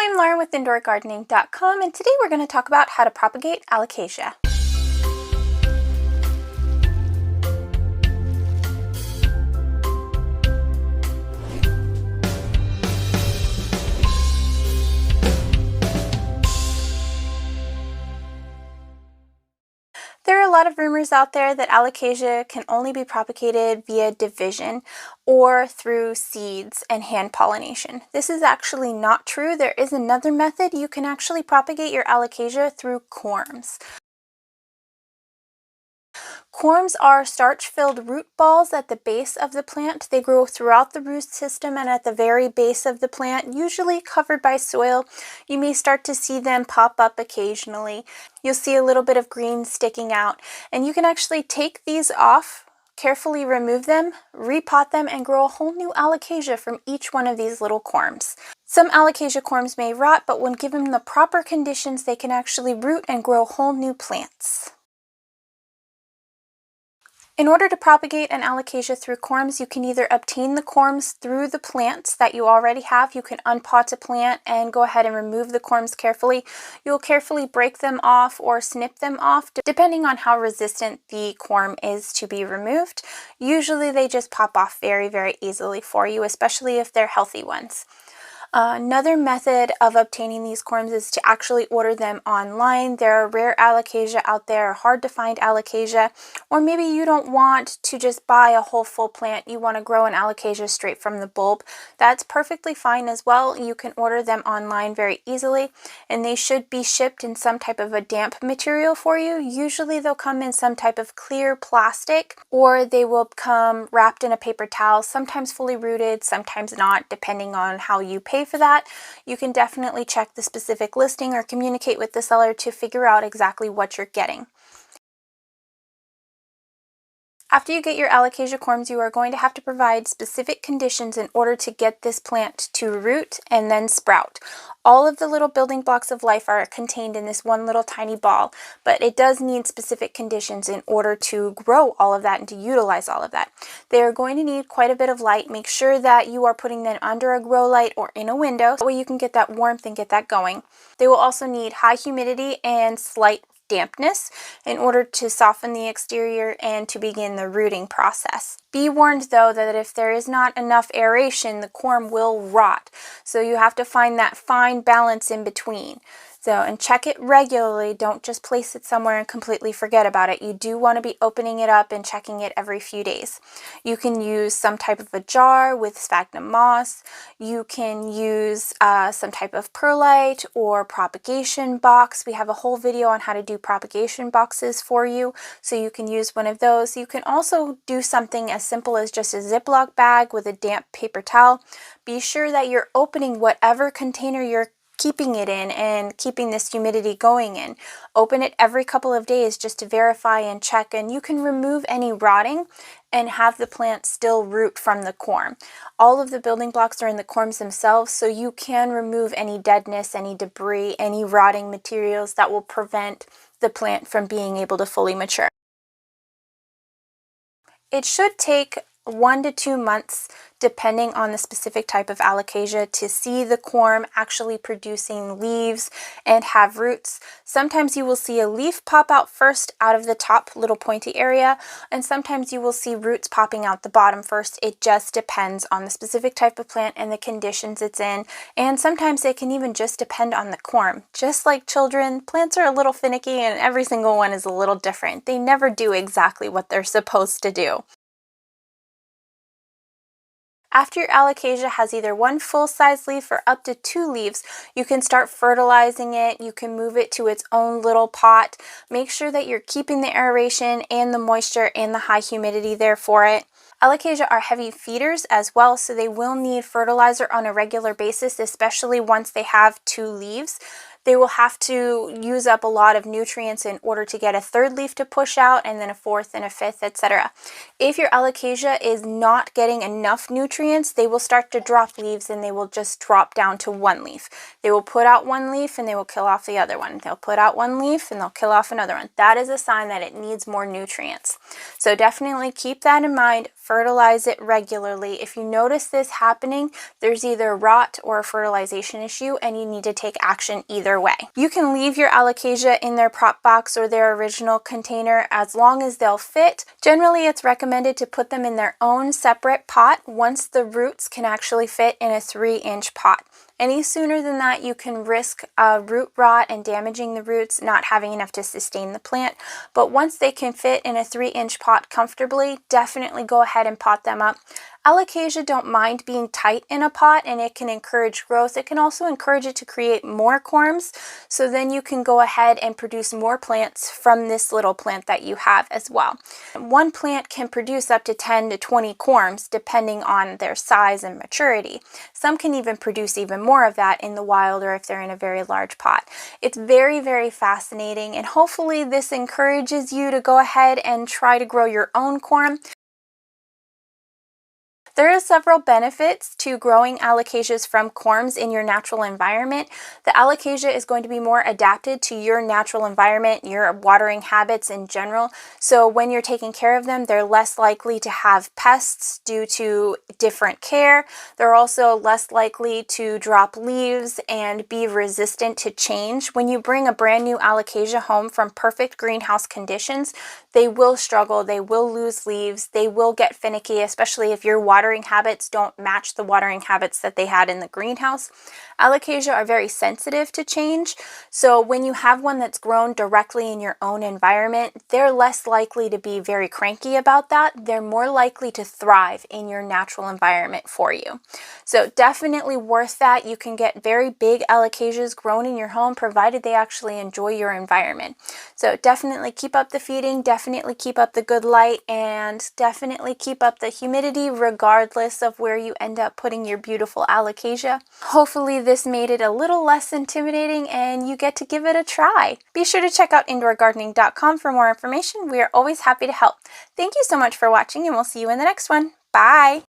I'm Lauren with IndoorGardening.com, and today we're going to talk about how to propagate Alocasia. There are a lot of rumors out there that Alocasia can only be propagated via division or through seeds and hand pollination. This is actually not true. There is another method. You can actually propagate your Alocasia through corms. Corms are starch-filled root balls at the base of the plant. They grow throughout the root system and at the very base of the plant, usually covered by soil. You may start to see them pop up occasionally. You'll see a little bit of green sticking out, and you can actually take these off, carefully remove them, repot them, and grow a whole new Alocasia from each one of these little corms. Some Alocasia corms may rot, but when given the proper conditions, they can actually root and grow whole new plants. In order to propagate an Alocasia through corms, you can either obtain the corms through the plants that you already have. You can unpot a plant and go ahead and remove the corms carefully. You'll carefully break them off or snip them off, depending on how resistant the corm is to be removed. Usually they just pop off very, very easily for you, especially if they're healthy ones. Another method of obtaining these corms is to actually order them online. There are rare Alocasia out there, hard to find Alocasia, or maybe you don't want to just buy a whole full plant. You want to grow an Alocasia straight from the bulb. That's perfectly fine as well. You can order them online very easily, and they should be shipped in some type of a damp material for you. Usually they'll come in some type of clear plastic, or they will come wrapped in a paper towel, sometimes fully rooted, sometimes not, depending on how you pay for that. You can definitely check the specific listing or communicate with the seller to figure out exactly what you're getting. After you get your Alocasia corms, you are going to have to provide specific conditions in order to get this plant to root and then sprout. All of the little building blocks of life are contained in this one little tiny ball, but it does need specific conditions in order to grow all of that and to utilize all of that. They are going to need quite a bit of light. Make sure that you are putting them under a grow light or in a window, that way you can get that warmth and get that going. They will also need high humidity and slight dampness in order to soften the exterior and to begin the rooting process. Be warned though that if there is not enough aeration, the corm will rot. So you have to find that fine balance in between. And check it regularly. Don't just place it somewhere and completely forget about it. You do want to be opening it up and checking it every few days. You can use some type of a jar with sphagnum moss. You can use some type of perlite or propagation box. We have a whole video on how to do propagation boxes for you, so you can use one of those. You can also do something as simple as just a Ziploc bag with a damp paper towel. Be sure that you're opening whatever container you're keeping it in and keeping this humidity going in. Open it every couple of days just to verify and check, and you can remove any rotting and have the plant still root from the corm. All of the building blocks are in the corms themselves, so you can remove any deadness, any debris, any rotting materials that will prevent the plant from being able to fully mature. It should take 1 to 2 months, depending on the specific type of Alocasia, to see the corm actually producing leaves and have roots. Sometimes you will see a leaf pop out first out of the top little pointy area, and sometimes you will see roots popping out the bottom first. It just depends on the specific type of plant and the conditions it's in, and sometimes it can even just depend on the corm. Just like children, plants are a little finicky and every single one is a little different. They never do exactly what they're supposed to do. After your Alocasia has either one full-size leaf or up to 2 leaves, you can start fertilizing it. You can move it to its own little pot. Make sure that you're keeping the aeration and the moisture and the high humidity there for it. Alocasia are heavy feeders as well, so they will need fertilizer on a regular basis, especially once they have 2 leaves. they will have to use up a lot of nutrients in order to get a third leaf to push out, and then a fourth and a fifth, etc. If your alocasia is not getting enough nutrients, they will start to drop leaves and they will just drop down to one leaf. They will put out one leaf and they will kill off the other one. They'll put out one leaf and they'll kill off another one. That is a sign that it needs more nutrients. So definitely keep that in mind. Fertilize it regularly. If you notice this happening, there's either rot or a fertilization issue, and you need to take action either way. You can leave your alocasia in their prop box or their original container as long as they'll fit. Generally, it's recommended to put them in their own separate pot once the roots can actually fit in a 3-inch pot. Any sooner than that, you can risk root rot and damaging the roots, not having enough to sustain the plant. But once they can fit in a 3-inch pot comfortably, definitely go ahead and pot them up. Alocasia don't mind being tight in a pot, and it can encourage growth. It can also encourage it to create more corms, so then you can go ahead and produce more plants from this little plant that you have as well. One plant can produce up to 10 to 20 corms depending on their size and maturity. Some can even produce even more of that in the wild, or if they're in a very large pot. It's very, very fascinating, and hopefully this encourages you to go ahead and try to grow your own corm. There are several benefits to growing alocasias from corms in your natural environment. The alocasia is going to be more adapted to your natural environment, your watering habits in general. So when you're taking care of them, they're less likely to have pests due to different care. They're also less likely to drop leaves and be resistant to change. When you bring a brand new alocasia home from perfect greenhouse conditions, they will struggle, they will lose leaves, they will get finicky, especially if your watering habits don't match the watering habits that they had in the greenhouse. Alocasia are very sensitive to change, so when you have one that's grown directly in your own environment, they're less likely to be very cranky about that. They're more likely to thrive in your natural environment for you. So definitely worth that. You can get very big alocasias grown in your home, provided they actually enjoy your environment. So definitely keep up the feeding, definitely keep up the good light, and definitely keep up the humidity regardless of where you end up putting your beautiful alocasia. Hopefully this made it a little less intimidating and you get to give it a try. Be sure to check out indoorgardening.com for more information. We are always happy to help. Thank you so much for watching, and we'll see you in the next one. Bye!